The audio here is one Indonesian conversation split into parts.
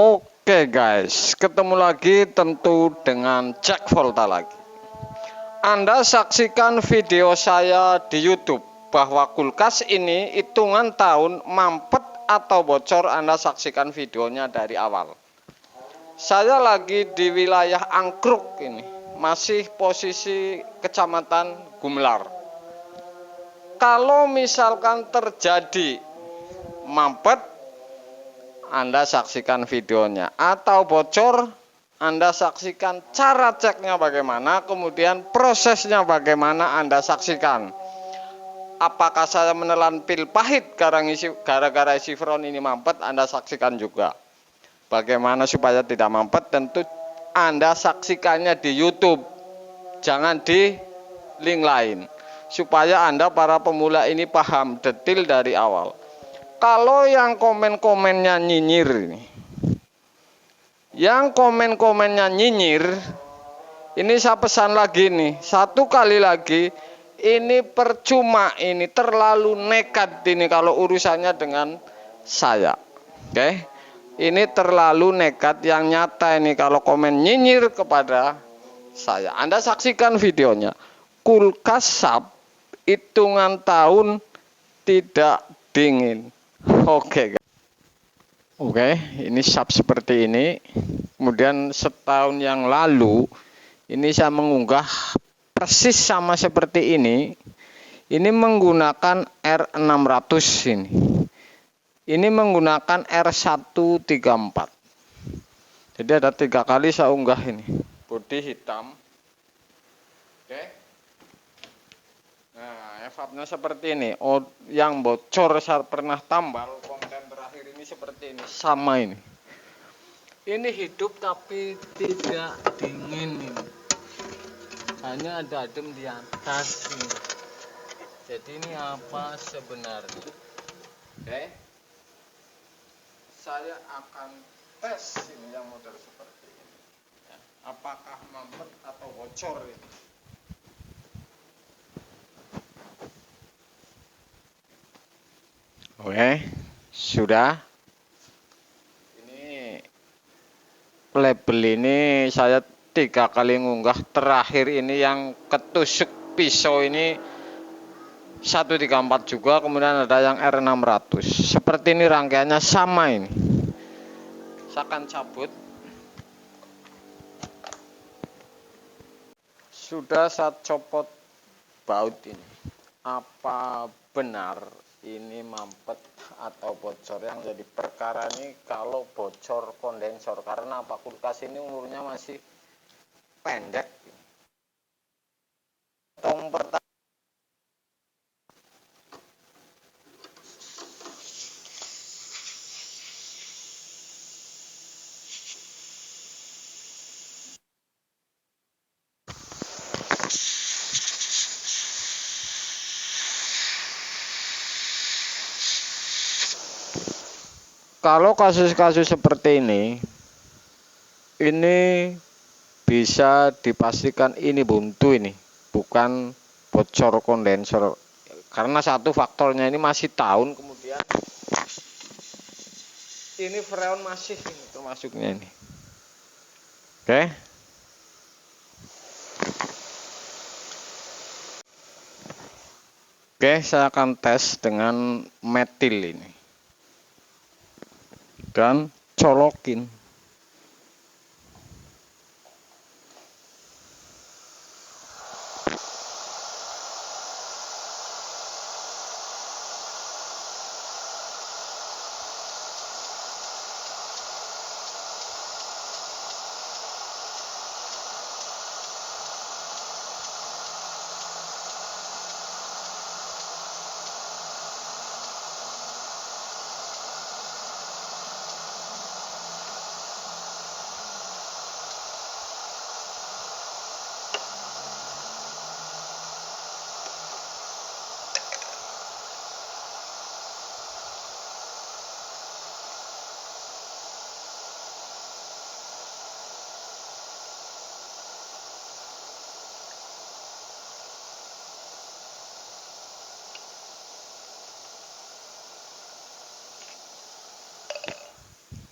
Oke guys, ketemu lagi tentu dengan Jack Volta lagi. Anda saksikan video saya di YouTube bahwa kulkas ini hitungan tahun mampet atau bocor. Anda saksikan videonya dari awal. Saya lagi di wilayah Angkruk ini, masih posisi Kecamatan Gumelar. Kalau misalkan terjadi mampet, Anda saksikan videonya, atau bocor, Anda saksikan cara ceknya bagaimana, kemudian prosesnya bagaimana Anda saksikan. Apakah saya menelan pil pahit gara-gara isi front ini mampet, Anda saksikan juga. Bagaimana supaya tidak mampet, tentu Anda saksikannya di YouTube, jangan di link lain, supaya Anda para pemula ini paham detail dari awal. Kalau yang komen-komennya nyinyir ini, yang komen-komennya nyinyir, ini saya pesan lagi nih, satu kali lagi, ini percuma, ini terlalu nekat ini kalau urusannya dengan saya. Oke, ini terlalu nekat, yang nyata ini kalau komen nyinyir kepada saya. Anda saksikan videonya, kulkas SAP hitungan tahun tidak dingin. Oke, ini SAP seperti ini. Kemudian setahun yang lalu ini saya mengunggah persis sama seperti ini. Ini menggunakan R600 ini. Ini menggunakan R134. Jadi ada 3 kali saya unggah ini. Bodi hitam. Oke. Nah, evapnya seperti ini. Oh, yang bocor saya pernah tambal konten terakhir ini seperti ini, sama ini. Ini hidup tapi tidak dingin ini. Hanya ada adem di atas ini. Jadi ini apa sebenarnya? Oke. Saya akan tes ini yang model seperti ini. Ya, apakah mampet atau bocor ini? Oke, sudah. Ini label ini saya 3 kali ngunggah, terakhir ini yang ketusuk pisau ini 134 juga, kemudian ada yang R600. Seperti ini rangkaiannya sama ini. Saya akan cabut. Sudah saya copot baut ini. Apa benar ini mampet atau bocor? Yang jadi perkara ini kalau bocor kondensor, karena apa, kulkas ini umurnya masih pendek. Tong pertama, kalau kasus-kasus seperti ini bisa dipastikan ini buntu, ini bukan bocor kondensor, karena satu faktornya ini masih tahun, kemudian ini freon masih ini termasuknya ini. Oke, saya akan tes dengan metil ini dan colokin.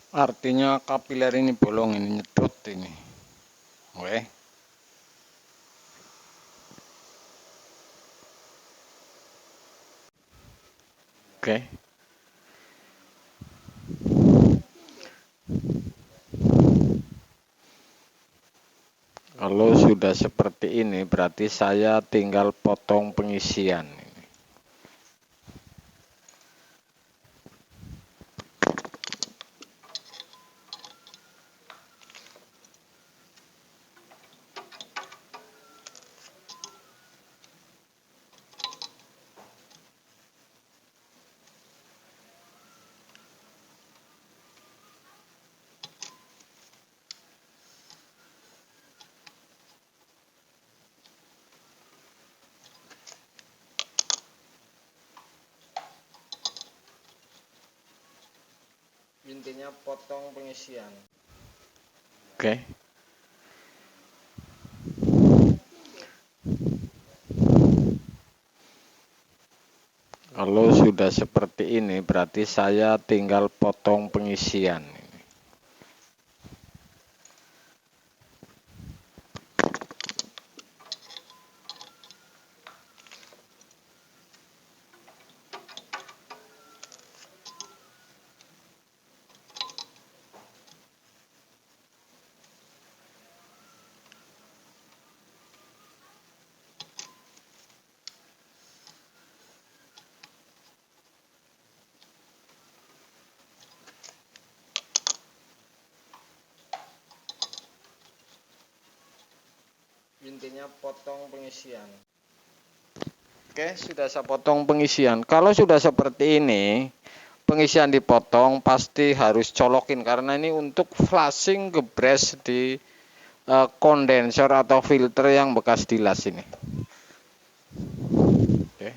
Artinya kapiler ini bolong, ini nyedot ini. Oke. Oke. Kalau sudah seperti ini berarti saya tinggal potong pengisian. Intinya potong pengisian. Oke. Kalau sudah seperti ini berarti saya tinggal potong pengisian. Intinya potong pengisian. Oke, sudah saya potong pengisian. Kalau sudah seperti ini, pengisian dipotong pasti harus colokin karena ini untuk flushing gebres di kondensor atau filter yang bekas dilas ini. Oke.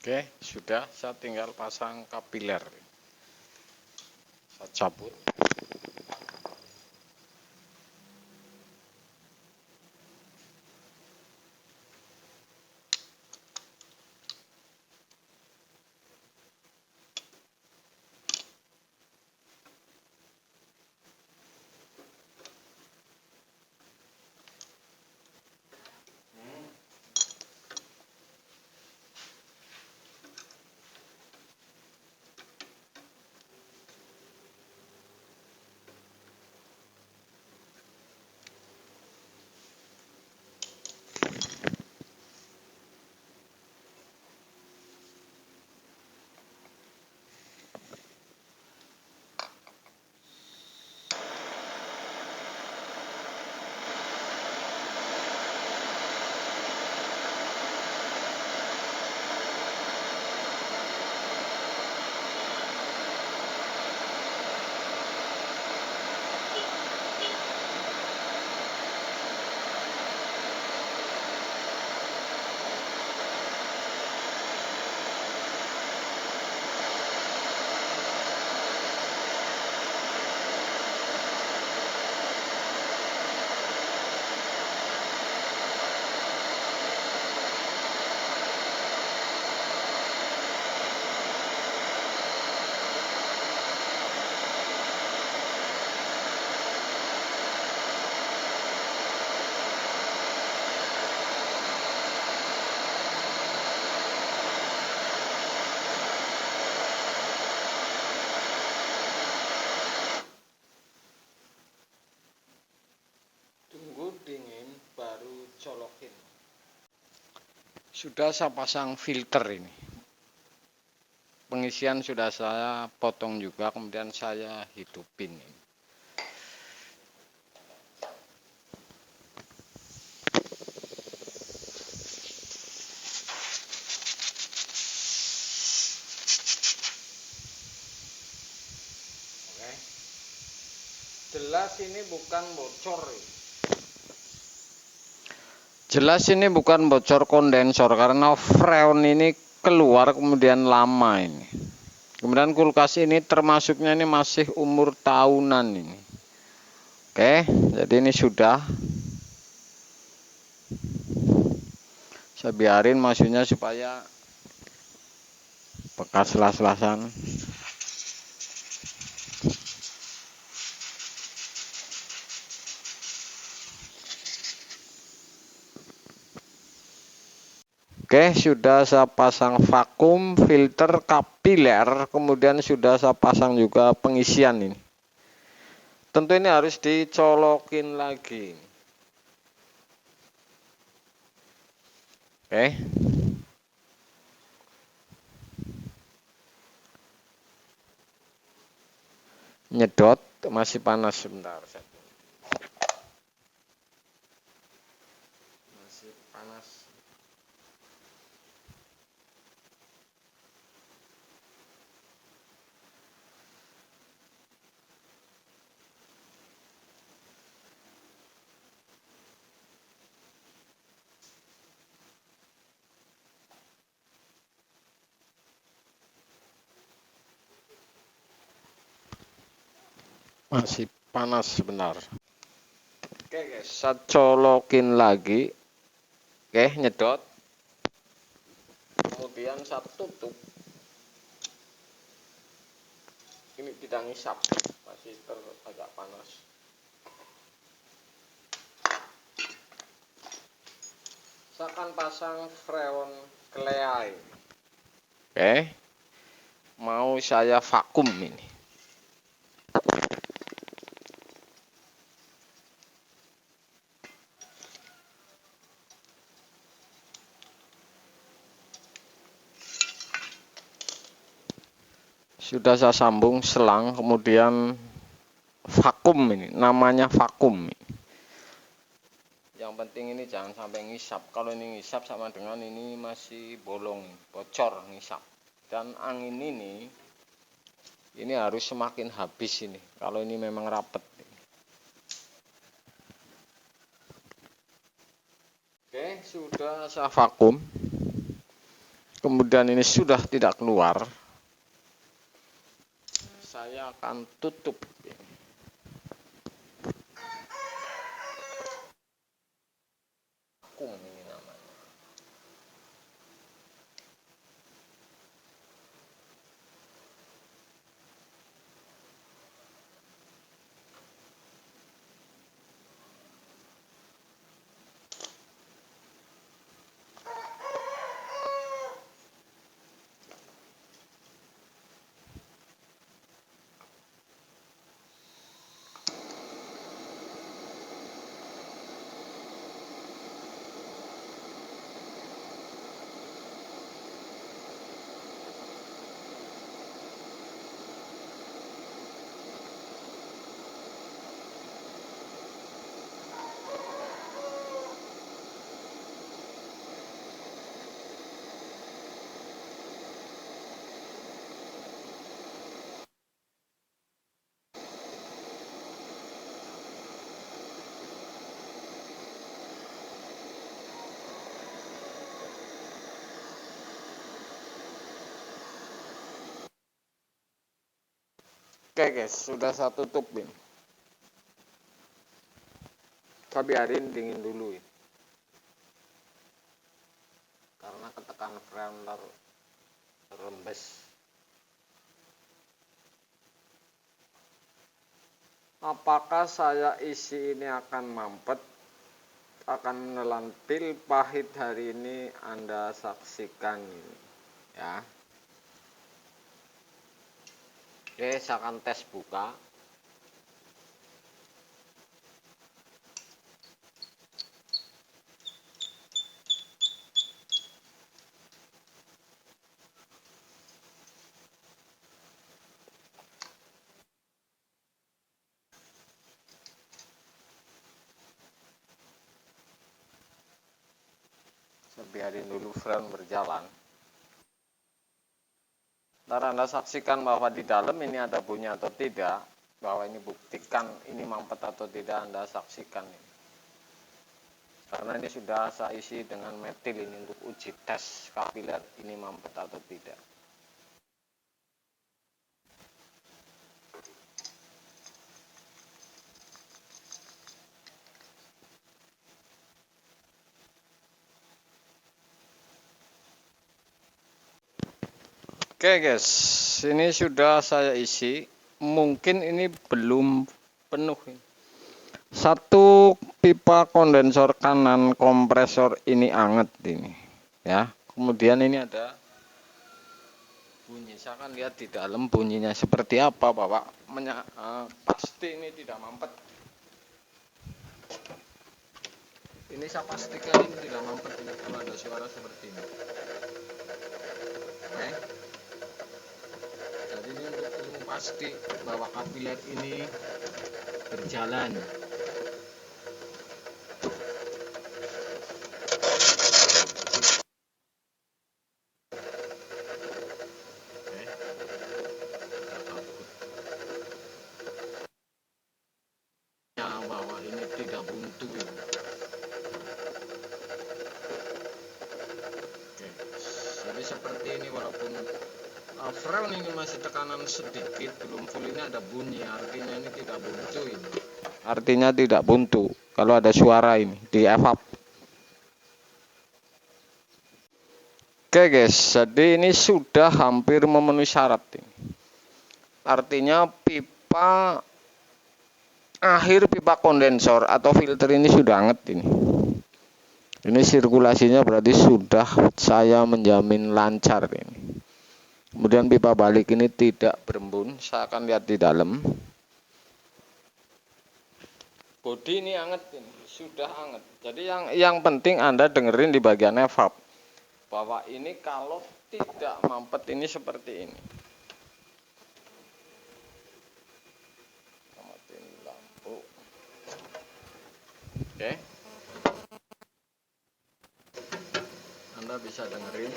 Oke, sudah, saya tinggal pasang kapiler. Saya cabut. Tunggu dingin baru colokin. Sudah saya pasang filter ini. Pengisian sudah saya potong juga, kemudian saya hidupin ini. Oke. Jelas ini bukan bocor. Jelas ini bukan bocor kondensor karena freon ini keluar kemudian lama ini. Kemudian kulkas ini termasuknya ini masih umur tahunan ini. Oke, jadi ini sudah. Saya biarin maksudnya supaya bekas las-lasan. Oke, sudah saya pasang vakum, filter, kapiler, kemudian sudah saya pasang juga pengisian ini. Tentu ini harus dicolokin lagi. Oke. Nyedot, masih panas sebentar. Masih panas. Masih panas sebentar. Oke guys, saya colokin lagi. Oke, nyedot. Kemudian saya tutup. Ini tidak ngisap, masih agak panas. Saya akan pasang freon Clea. Oke. Mau saya vakum ini. Sudah saya sambung selang, kemudian vakum ini, namanya vakum. Yang penting ini jangan sampai ngisap. Kalau ini ngisap sama dengan ini masih bolong, bocor ngisap. Dan angin ini harus semakin habis ini. Kalau ini memang rapet. Oke, sudah saya vakum. Kemudian ini sudah tidak keluar. Saya akan tutup. Vakum ini namanya. Oke guys, sudah saya tutup ini. Saya biarin dingin dulu ya. Karena ketekan freon terembes. Apakah saya isi ini akan mampet, akan menelan pil pahit hari ini? Anda saksikan ini ya. Oke, saya akan tes buka. Saya biarin dulu freon berjalan. Ntar Anda saksikan bahwa di dalam ini ada bunyi atau tidak, bahwa ini buktikan ini mampet atau tidak, Anda saksikan ini. karena ini sudah saya isi dengan metil ini untuk uji tes kapiler ini mampet atau tidak. Oke guys, ini sudah saya isi. Mungkin ini belum penuh. Satu pipa kondensor kanan kompresor ini anget ini, ya. Kemudian ini ada bunyi. Saya akan lihat di dalam bunyinya seperti apa, Bapak. Pasti ini tidak mampet. Ini saya pastikan ini tidak mampet ini kalau ada suara seperti ini. Oke. Jadi ini untuk pasti bahwa kapiler ini berjalan. Bahwa ini tidak buntu. Oke. Jadi seperti ini walaupun frame ini masih tekanan sedikit, belum full, ini ada bunyi, artinya ini tidak buntu ini. Artinya tidak buntu kalau ada suara ini di evap. Oke guys, jadi ini sudah hampir memenuhi syarat ini. Artinya pipa akhir pipa kondensor atau filter ini sudah anget ini. Ini sirkulasinya berarti sudah saya menjamin lancar ini. Kemudian pipa balik ini tidak berembun, saya akan lihat di dalam. Bodi ini anget ini, sudah anget. Jadi yang penting Anda dengerin di bagian evap bahwa ini kalau tidak mampet ini seperti ini. Matiin lampu. Oke. Anda bisa dengerin.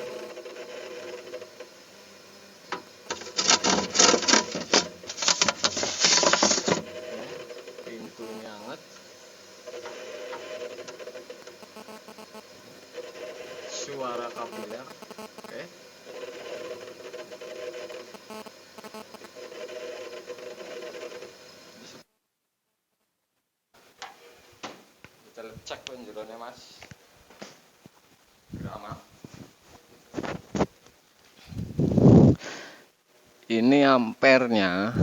Pintunya anget. Suara kapiler. Oke. Kita cek penjualannya Mas. Drama. Ini ampernya.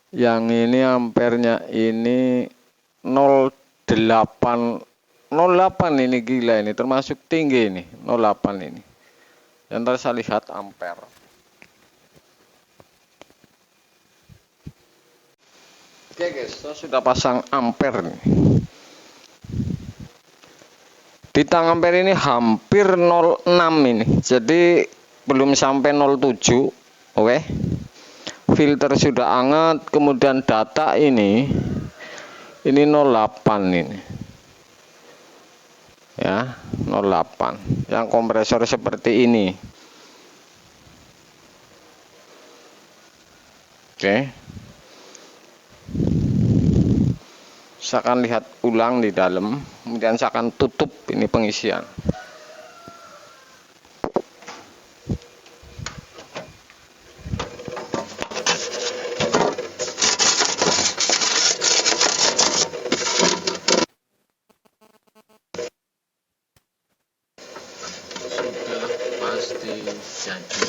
Yang ini ampernya ini 08 ini, gila ini, termasuk tinggi ini 08 ini. Yang tadi saya lihat ampere. Oke guys, saya sudah pasang ampere nih. Di tang ampere ini hampir 06 ini, jadi belum sampai 07. Oke. Filter sudah anget, kemudian data ini 08 ini. Ya, 08. Yang kompresor seperti ini. Oke. Saya akan lihat ulang di dalam, kemudian saya akan tutup ini pengisian. Sudah pasti jadi.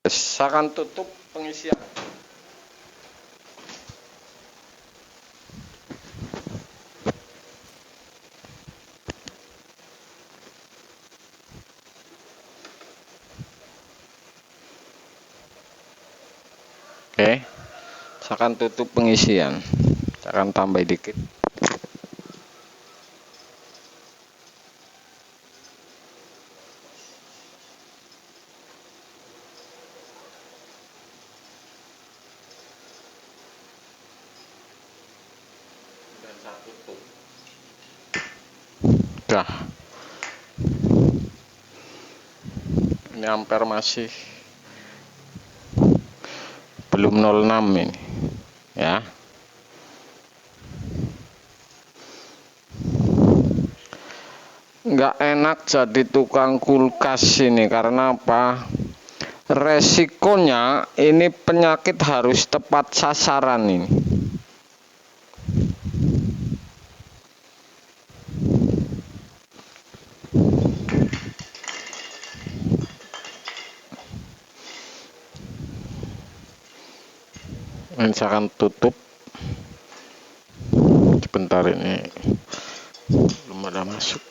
Saya akan tutup pengisian. Oke, saya akan tutup pengisian. Saya akan tambah dikit. Dan saya tutup. Dah. Ini ampere masih belum 06 ini ya. Nggak enak jadi tukang kulkas ini karena apa? Resikonya ini penyakit harus tepat sasaran ini. Ini saya akan tutup sebentar, ini belum ada masuk.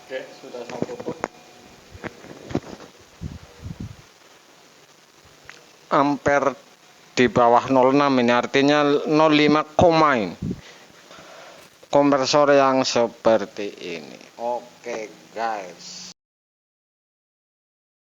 Oke, sudah saya tutup. Ampere di bawah 06 ini artinya 05 koma ini. Kompresor yang seperti ini. Oke guys.